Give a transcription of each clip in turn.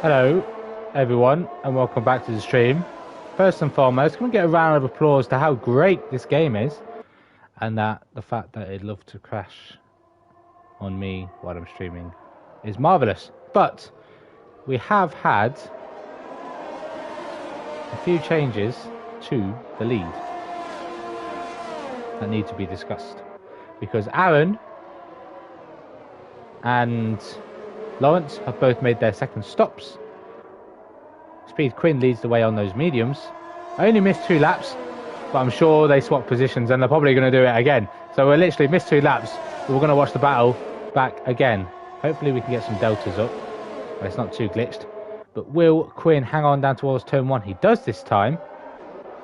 Hello, everyone, and welcome back to the stream. First and foremost, can we get a round of applause to how great this game is, and that the fact that it'd love to crash on me while I'm streaming is marvelous. But we have had a few changes to the lead that need to be discussed, because Aaron and Lawrence have both made their second stops. Speed Quinn leads the way on those mediums. I only missed 2 laps, but I'm sure they swapped positions and they're probably going to do it again. So we're literally missed 2 laps, but we're going to watch the battle back again. Hopefully we can get some deltas up. Well, it's not too glitched. But will Quinn hang on down towards turn 1? He does this time.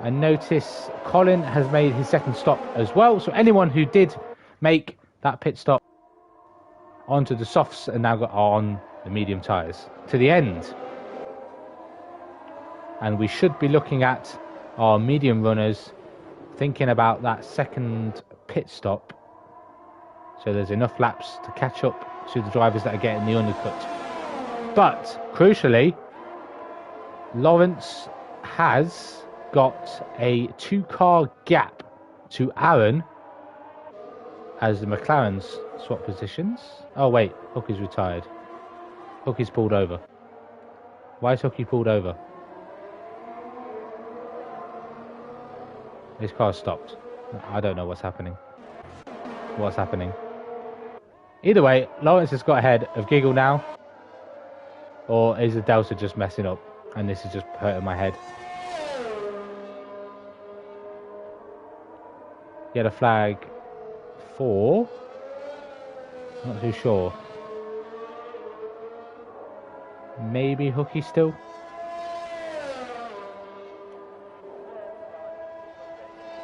And notice Colin has made his second stop as well. So anyone who did make that pit stop onto the softs and now got on the medium tyres to the end. And we should be looking at our medium runners thinking about that second pit stop, so there's enough laps to catch up to the drivers that are getting the undercut. But crucially, Lawrence has got a 2-car gap to Aaron as the McLarens swap positions. Oh wait, Hookie's retired. Hookie's pulled over. Why is Hookie pulled over? His car stopped. I don't know what's happening. What's happening? Either way, Lawrence has got ahead of Giggle now. Or is the Delta just messing up and this is just hurting my head? Get a flag for... not too sure. Maybe Hookie still?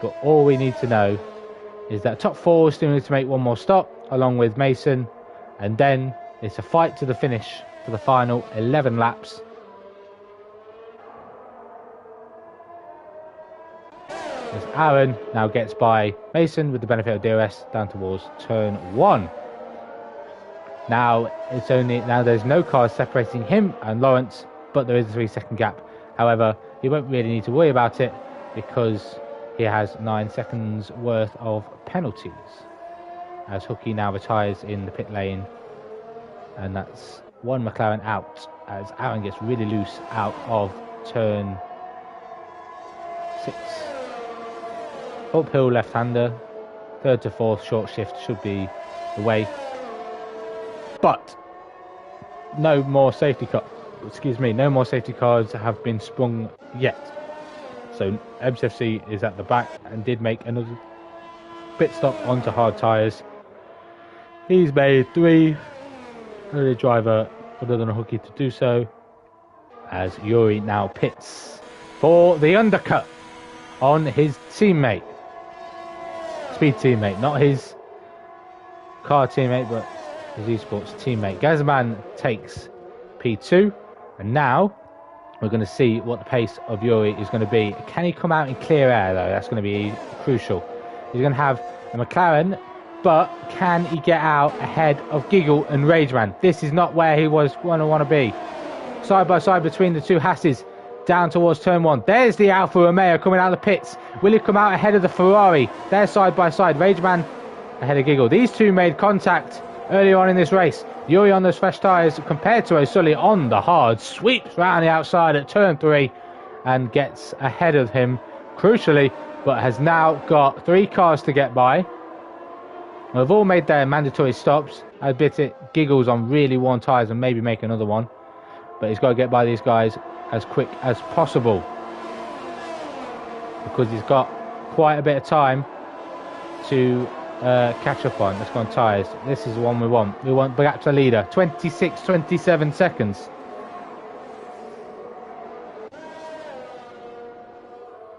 But all we need to know is that top 4 still need to make one more stop along with Mason, and then it's a fight to the finish for the final 11 laps. As Aaron now gets by Mason with the benefit of DRS down towards turn 1. Now there's no cars separating him and Lawrence, but there is a 3-second gap. However, he won't really need to worry about it because he has 9 seconds worth of penalties as Hookie now retires in the pit lane, and that's 1 McLaren out as Aaron gets really loose out of turn 6. Uphill left-hander, 3rd to 4th short shift should be the way, but no more safety cars have been sprung yet. So MCFC is at the back and did make another pit stop onto hard tyres. He's made 3. Only driver other than a Hookie to do so, as Yuri now pits for the undercut on his teammate. Speed teammate, not his car teammate, but his esports teammate. Gazman takes P2, and now we're going to see what the pace of Yuri is going to be. Can he come out in clear air, though? That's going to be crucial. He's going to have a McLaren, but can he get out ahead of Giggle and Rageman? This is not where he was going to want to be. Side by side between the 2 Hasses, down towards turn 1. There's the Alfa Romeo coming out of the pits. Will he come out ahead of the Ferrari? They're side by side. Rageman ahead of Giggle. These 2 made contact earlier on in this race. Yuri on those fresh tyres compared to O'Sully on the hard, sweeps round the outside at turn 3 and gets ahead of him crucially, but has now got 3 cars to get by. They've all made their mandatory stops. I bet it Giggles on really worn tyres and maybe make another one, but he's got to get by these guys as quick as possible because he's got quite a bit of time to catch up on. Let's go on tyres. This is the one we want. We want back to leader. 27 seconds.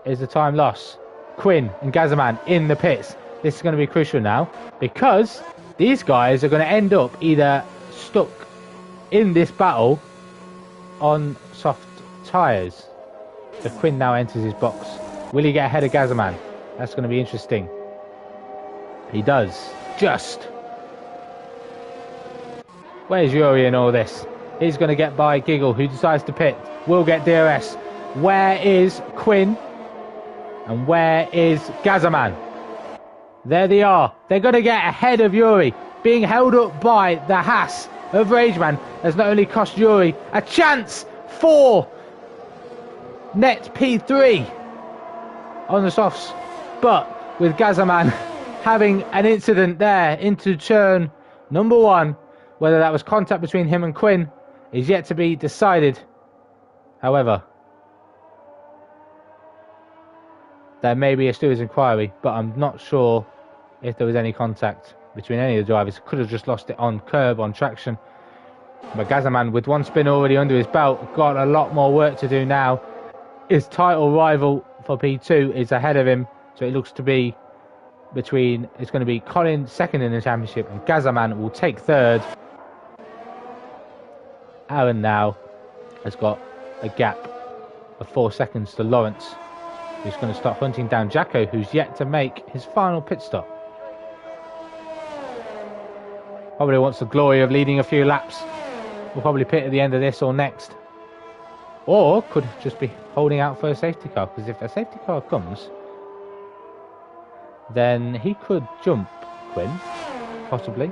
Is the time loss. Quinn and Gazaman in the pits. This is going to be crucial now because these guys are going to end up either stuck in this battle on soft tyres. So Quinn now enters his box. Will he get ahead of Gazaman? That's going to be interesting. He does. Just. Where's Yuri in all this? He's going to get by Giggle, who decides to pit. Will get DRS. Where is Quinn? And where is Gazaman? There they are. They're going to get ahead of Yuri. Being held up by the Haas of Rageman has not only cost Yuri a chance for net P3 on the softs, but with Gazaman having an incident there into turn number 1, whether that was contact between him and Quinn is yet to be decided. However, there may be a steward's inquiry, but I'm not sure if there was any contact between any of the drivers. Could have just lost it on curb, on traction. But Gazaman, with one spin already under his belt, got a lot more work to do now. His title rival for P2 is ahead of him, so it looks to be it's going to be Colin second in the championship, and Gazaman will take third. Aaron now has got a gap of 4 seconds to Lawrence, who's going to start hunting down Jacko, who's yet to make his final pit stop. Probably wants the glory of leading a few laps. Will probably pit at the end of this or next. Or could just be holding out for a safety car, because if a safety car comes, then he could jump Quinn, possibly.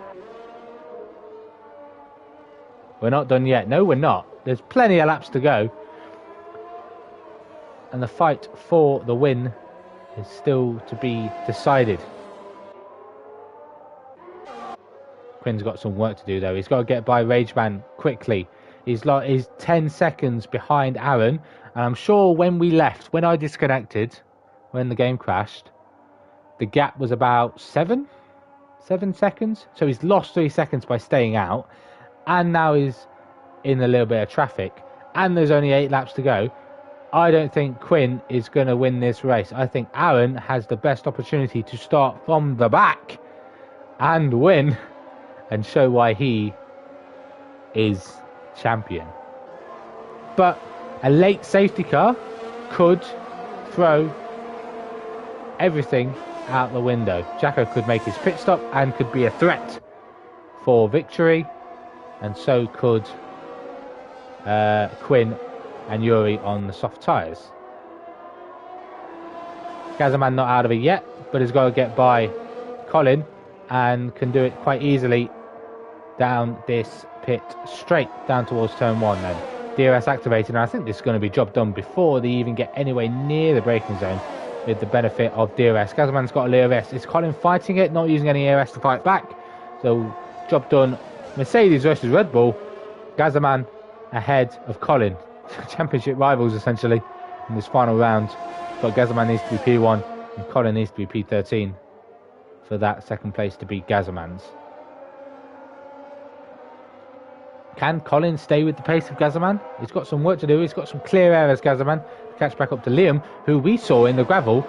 We're not done yet. No, we're not. There's plenty of laps to go. And the fight for the win is still to be decided. Quinn's got some work to do, though. He's got to get by Rageman quickly. He's 10 seconds behind Aaron. And I'm sure when we left, when I disconnected, when the game crashed, the gap was about 7 seconds. So he's lost 3 seconds by staying out. And now he's in a little bit of traffic. And there's only 8 laps to go. I don't think Quinn is going to win this race. I think Aaron has the best opportunity to start from the back and win and show why he is champion. But a late safety car could throw everything out the window. Jacko could make his pit stop and could be a threat for victory, and so could Quinn and Yuri on the soft tyres. Gazaman not out of it yet, but has got to get by Colin and can do it quite easily down this pit straight down towards turn 1 then. DRS activated, and I think this is going to be job done before they even get anywhere near the braking zone with the benefit of DRS. Gazaman's got a DRS. Is Colin fighting it? Not using any ARS to fight back. So job done. Mercedes versus Red Bull. Gazaman ahead of Colin. Championship rivals essentially in this final round. But Gazaman needs to be P1 and Colin needs to be P13 for that second place to beat Gazaman's. Can Colin stay with the pace of Gazaman? He's got some work to do. He's got some clear air as Gazaman to catch back up to Liam, who we saw in the gravel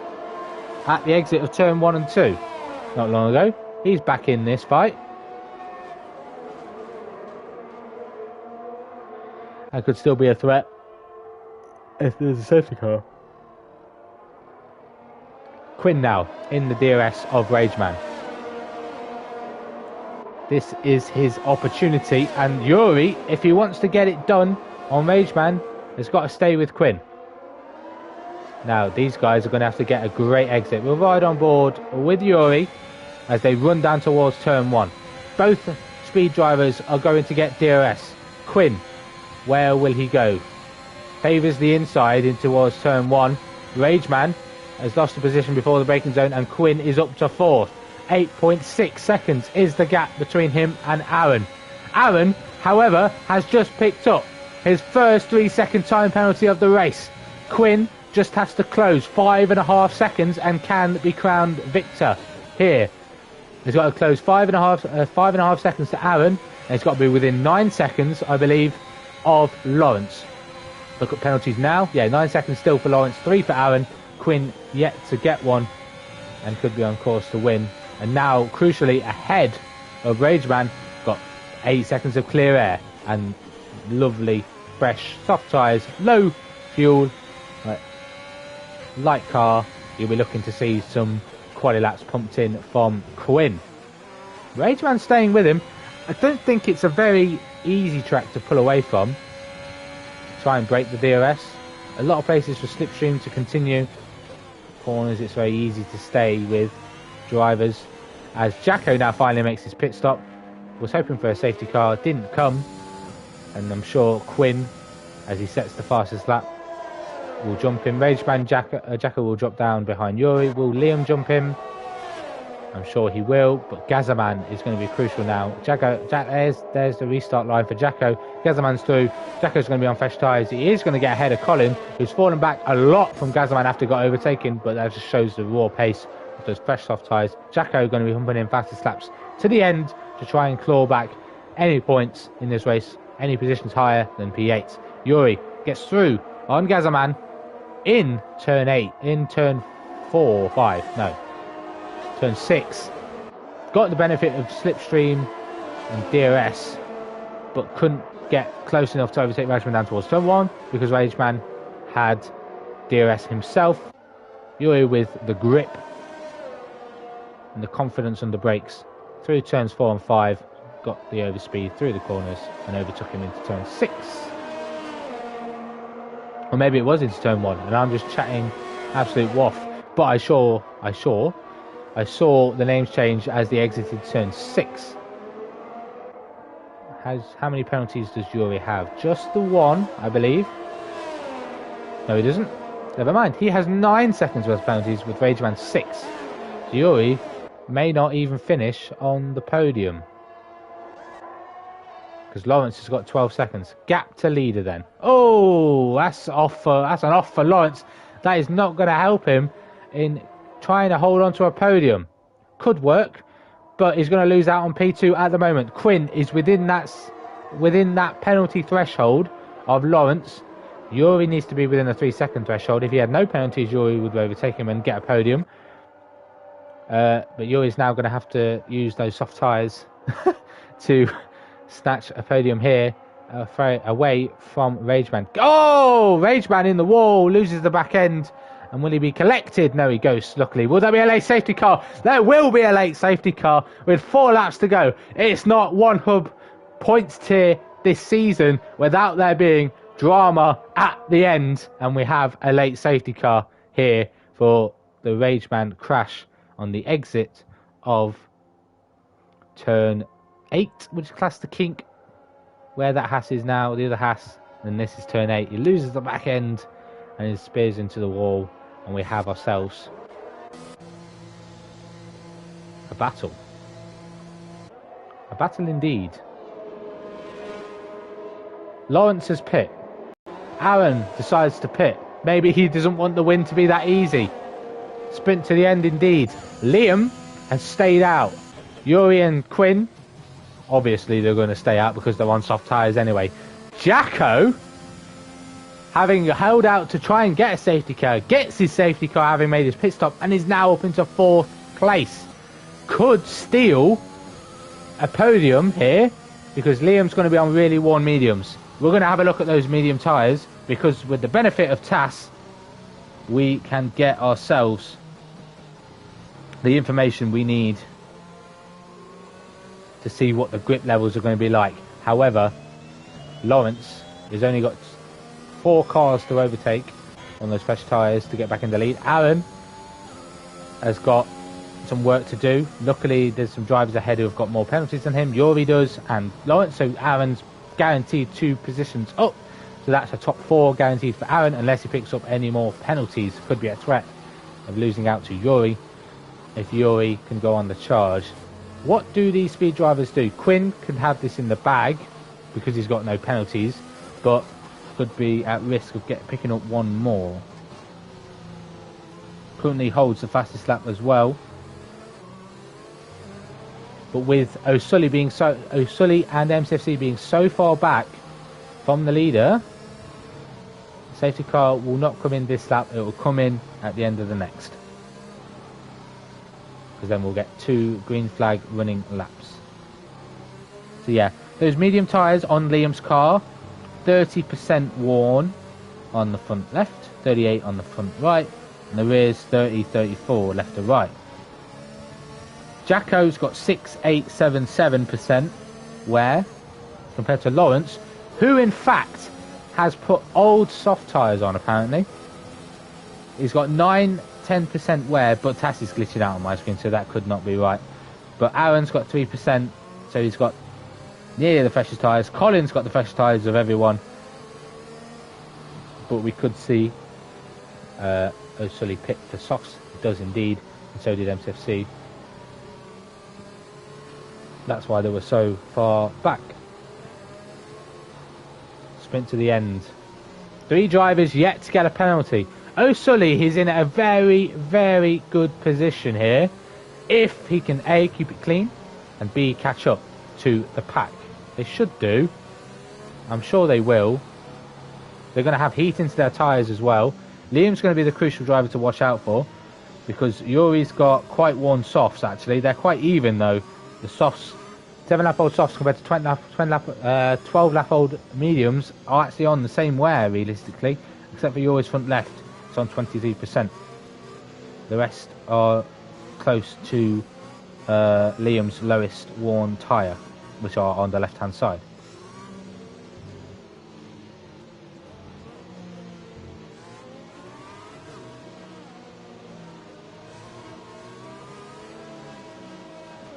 at the exit of turn 1 and 2 not long ago. He's back in this fight. And could still be a threat if there's a safety car. Quinn now in the DRS of Rageman. This is his opportunity, and Yuri, if he wants to get it done on Rageman, has got to stay with Quinn. Now these guys are going to have to get a great exit. We'll ride on board with Yuri as they run down towards turn 1. Both speed drivers are going to get DRS. Quinn, where will he go? Favours the inside in towards turn 1. Rageman has lost the position before the braking zone, and Quinn is up to 4th. 8.6 seconds is the gap between him and Aaron. Aaron, however, has just picked up his first 3-second time penalty of the race. Quinn just has to close 5.5 seconds and can be crowned victor here. He's got to close 5.5 seconds to Aaron, and he's got to be within 9 seconds, I believe, of Lawrence. Look at penalties now. Yeah, 9 seconds still for Lawrence, 3 for Aaron. Quinn yet to get one and could be on course to win. And now, crucially, ahead of Rageman, got 8 seconds of clear air and lovely, fresh, soft tyres, low fuel, light car. You'll be looking to see some quali laps pumped in from Quinn. Rageman staying with him. I don't think it's a very easy track to pull away from. Try and break the DRS. A lot of places for slipstream to continue. Corners, it's very easy to stay with drivers. As Jacko now finally makes his pit stop. Was hoping for a safety car, didn't come. And I'm sure Quinn, as he sets the fastest lap, will jump him. Rageman Jacko will drop down behind Yuri. Will Liam jump him? I'm sure he will, but Gazaman is going to be crucial now. There's the restart line for Jacko. Gazaman's through. Jacko's going to be on fresh tyres. He is going to get ahead of Colin, who's fallen back a lot from Gazaman after he got overtaken, but that just shows the raw pace of those fresh soft tyres. Jacko going to be humping in fastest laps to the end to try and claw back any points in this race, any positions higher than P8. Yuri gets through on Gazaman in turn 8, in turn 4, 5, no. Turn 6, got the benefit of slipstream and DRS, but couldn't get close enough to overtake Rageman down towards turn 1 because Rageman had DRS himself. Yuri with the grip and the confidence on the brakes through turns 4 and 5, got the overspeed through the corners and overtook him into turn 6. Or maybe it was into turn 1 and I'm just chatting absolute waff, but I saw the names change as they exited turn 6. How many penalties does Yuri have? Just the one, I believe. No, he doesn't. Never mind. He has 9 seconds worth of penalties with Rageman 6. So Yuri may not even finish on the podium. Because Lawrence has got 12 seconds. Gap to leader then. Oh, that's an off for Lawrence. That is not going to help him in trying to hold on to a podium. Could work, but he's going to lose out on P2 at the moment. Quinn is within that penalty threshold of Lawrence. Yuri needs to be within the 3-second threshold. If he had no penalties, Yuri would overtake him and get a podium. But Yuri's now going to have to use those soft tyres to snatch a podium here away from Rageman. Oh! Rageman in the wall, loses the back end. And will he be collected? No, he goes, luckily. Will there be a late safety car? There will be a late safety car with 4 laps to go. It's not one hub points tier this season without there being drama at the end. And we have a late safety car here for the Rageman crash on the exit of turn 8, which is classed the kink, where that Haas is now, the other Haas. And this is turn 8. He loses the back end and he spears into the wall. And we have ourselves a battle. A battle indeed. Lawrence has pit. Aaron decides to pit. Maybe he doesn't want the win to be that easy. Sprint to the end indeed. Liam has stayed out. Yuri and Quinn, obviously they're going to stay out because they're on soft tyres anyway. Jacko, having held out to try and get a safety car, gets his safety car having made his pit stop and is now up into 4th place. Could steal a podium here because Liam's going to be on really worn mediums. We're going to have a look at those medium tyres because with the benefit of TAS, we can get ourselves the information we need to see what the grip levels are going to be like. However, Lawrence has only got 4 cars to overtake on those fresh tyres to get back in the lead. Aaron has got some work to do. Luckily, there's some drivers ahead who have got more penalties than him. Yuri does, and Lawrence. So Aaron's guaranteed 2 positions up. So that's a top 4 guaranteed for Aaron, unless he picks up any more penalties. Could be a threat of losing out to Yuri if Yuri can go on the charge. What do these speed drivers do? Quinn can have this in the bag because he's got no penalties, but could be at risk of picking up one more. Currently holds the fastest lap as well. But with O'Sully and MCFC being so far back from the leader, the safety car will not come in this lap, it will come in at the end of the next. Because then we'll get 2 green flag running laps. So yeah, those medium tyres on Liam's car, 30% worn on the front left, 38 on the front right, and the rear's 34 left to right. Jacko's got 6877% wear, compared to Lawrence, who in fact has put old soft tyres on apparently. He's got 10% wear, but TAS is glitching out on my screen, so that could not be right. But Aaron's got 3%, so he's got nearly the freshest tyres. Colin's got the freshest tyres of everyone. But we could see O'Sully pick for softs. It does indeed, and so did MCFC. That's why they were so far back. Sprint to the end. 3 drivers yet to get a penalty. O'Sully is in a very, very good position here. If he can A, keep it clean, and B, catch up to the pack. They should do. I'm sure they will. They're going to have heat into their tyres as well. Liam's going to be the crucial driver to watch out for, because Yuri's got quite worn softs actually. They're quite even though. The softs, 7-lap-old softs compared to 12-lap-old mediums are actually on the same wear realistically, except for Yuri's front left. It's on 23%. The rest are close to Liam's lowest worn tyre, which are on the left-hand side.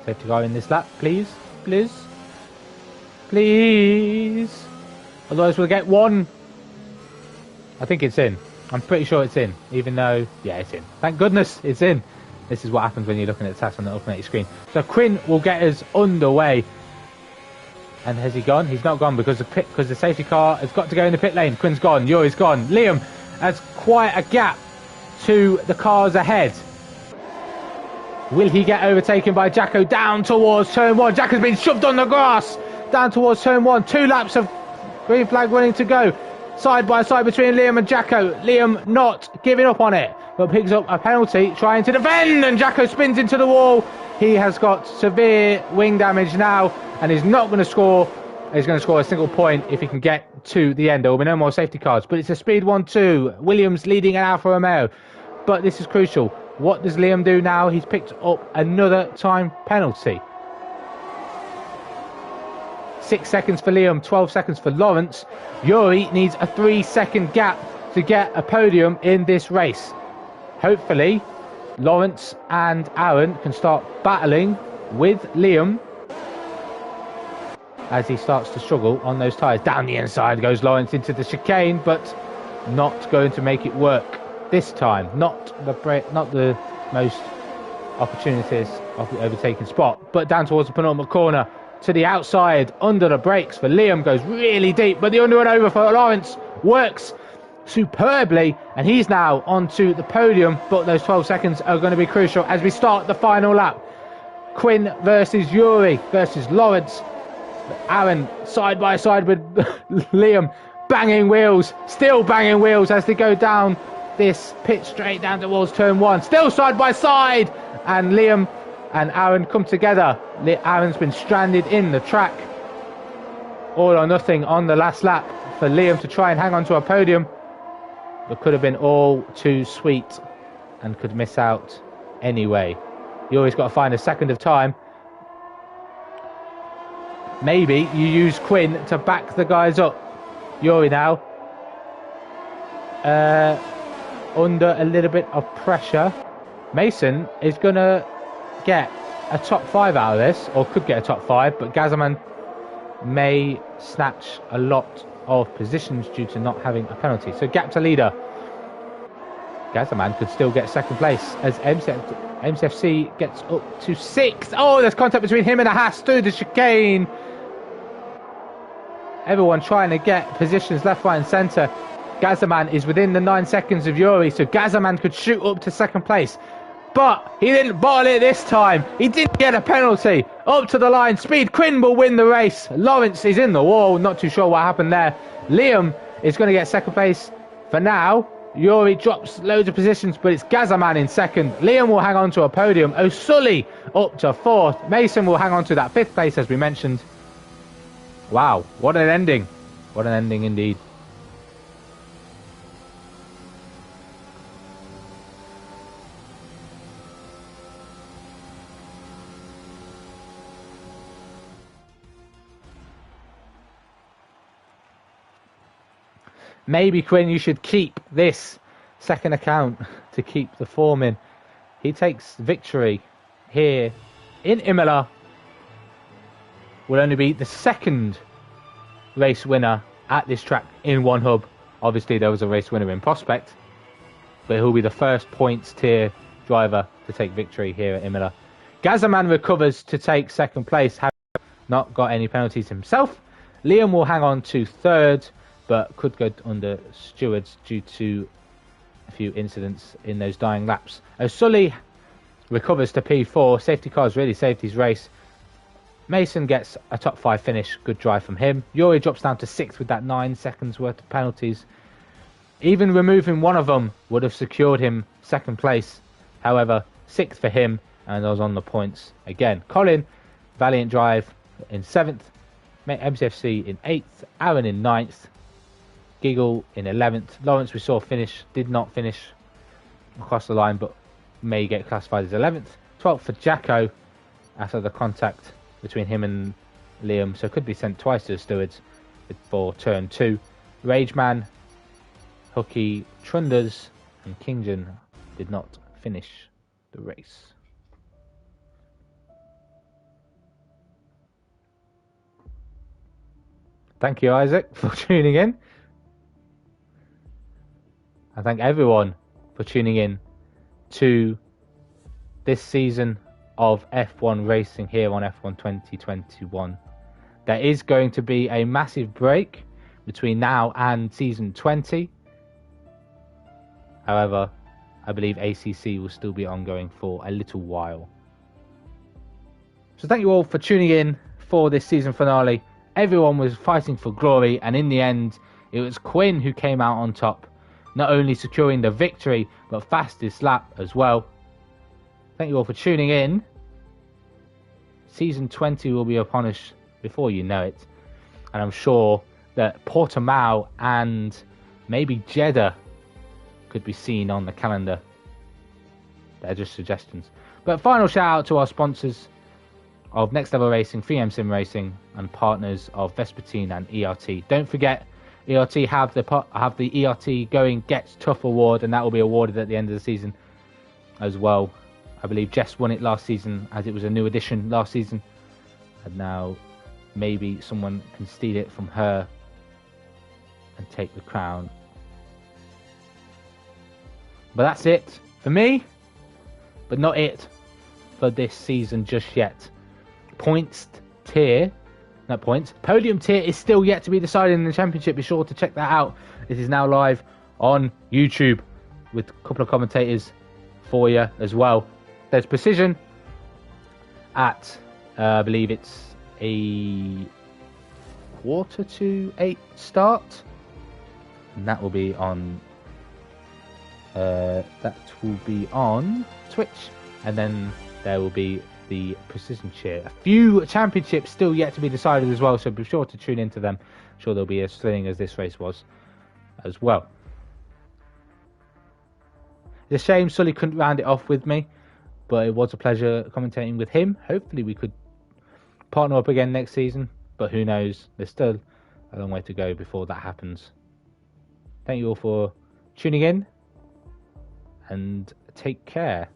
Safety car in this lap, please, please, please. Otherwise we'll get one. I think it's in. I'm pretty sure it's in, even though, yeah, it's in. Thank goodness it's in. This is what happens when you're looking at the task on the ultimate screen. So Quinn will get us underway. And has he gone? He's not gone because the safety car has got to go in the pit lane. Quinn's gone. Yuri's gone. Liam has quite a gap to the cars ahead. Will he get overtaken by Jacko down towards turn 1? Jacko's been shoved on the grass down towards turn 1. 2 laps of green flag running to go. Side by side between Liam and Jacko. Liam not giving up on it, but picks up a penalty, trying to defend, and Jacko spins into the wall. He has got severe wing damage now, and he's not going to score. He's going to score a single point if he can get to the end. There will be no more safety cars, but it's a speed 1-2. Williams leading an Alfa Romeo, but this is crucial. What does Liam do now? He's picked up another time penalty. 6 seconds for Liam, 12 seconds for Lawrence. Yuri needs a 3-second gap to get a podium in this race. Hopefully, Lawrence and Aaron can start battling with Liam as he starts to struggle on those tyres. Down the inside goes Lawrence into the chicane, but not going to make it work this time. Not the most opportunities of the overtaking spot, but down towards the penultimate corner to the outside under the brakes for Liam, goes really deep, but the under and over for Lawrence works superbly, and he's now onto the podium. But those 12 seconds are going to be crucial as we start the final lap. Quinn versus Yuri versus Lawrence. Aaron side by side with Liam, banging wheels, still banging wheels as they go down this pit straight down towards turn 1, still side by side, and Liam and Aaron come together. Aaron's been stranded in the track. All or nothing on the last lap for Liam to try and hang on to a podium, but could have been all too sweet and could miss out anyway. You always got to find a second of time. Maybe you use Quinn to back the guys up. Yuri now under a little bit of pressure. Mason is going to get a top 5 out of this, or could get a top 5, but Gazaman may snatch a lot of positions due to not having a penalty. So gap to leader. Gazaman could still get second place as MCFC gets up to 6th. Oh, there's contact between him and a Haas through the chicane. Everyone trying to get positions left, right and centre. Gazaman is within the 9 seconds of Yuri, so Gazaman could shoot up to second place. But he didn't bottle it this time. He didn't get a penalty. Up to the line. Speed Quinn will win the race. Lawrence is in the wall. Not too sure what happened there. Liam is going to get second place for now. Yuri drops loads of positions, but it's Gazaman in second. Liam will hang on to a podium. O'Sully up to 4th. Mason will hang on to that 5th place, as we mentioned. Wow, what an ending. What an ending indeed. Maybe, Quinn, you should keep this second account to keep the form in. He takes victory here in Imola. Will only be the second race winner at this track in one hub. Obviously, there was a race winner in Prospect, but he'll be the first points tier driver to take victory here at Imola. Gazaman recovers to take second place, having not got any penalties himself. Liam will hang on to third, but could go under stewards due to a few incidents in those dying laps. Sully recovers to P4. Safety cars really saved his race. Mason gets a top 5 finish. Good drive from him. Yuri drops down to 6th with that 9 seconds worth of penalties. Even removing one of them would have secured him second place. However, 6th for him, and I was on the points again. Colin, valiant drive in 7th. MCFC in 8th. Aaron in 9th. Giggle in 11th. Lawrence we saw finish. Did not finish across the line, but may get classified as 11th. 12th for Jacko after the contact between him and Liam, so could be sent twice to the stewards for turn 2. Rageman, Hooky, Trunders and Kingdon did not finish the race. Thank you, Isaac, for tuning in. I thank everyone for tuning in to this season of F1 racing here on F1 2021. There is going to be a massive break between now and season 20. However, I believe ACC will still be ongoing for a little while. So thank you all for tuning in for this season finale. Everyone was fighting for glory, and in the end, it was Quinn who came out on top, not only securing the victory, but fastest lap as well. Thank you all for tuning in. Season 20 will be upon us before you know it. And I'm sure that Portimao and maybe Jeddah could be seen on the calendar. They're just suggestions. But final shout out to our sponsors of Next Level Racing, 3M Sim Racing, and partners of Vespertine and ERT. Don't forget, ERT have the ERT Going Gets Tough award, and that will be awarded at the end of the season as well. I believe Jess won it last season, as it was a new edition last season, and now maybe someone can steal it from her and take the crown. But that's it for me, but not it for this season just yet. Podium tier is still yet to be decided in the championship. Be sure to check that out. It is now live on YouTube with a couple of commentators for you as well. There's Precision at I believe it's a 7:45 start, and that will be on Twitch, and then there will be the Precision Cheer. A few championships still yet to be decided as well, so be sure to tune into them. I'm sure they'll be as thrilling as this race was as well. It's a shame Sully couldn't round it off with me, but it was a pleasure commentating with him. Hopefully we could partner up again next season, but who knows? There's still a long way to go before that happens. Thank you all for tuning in, and take care.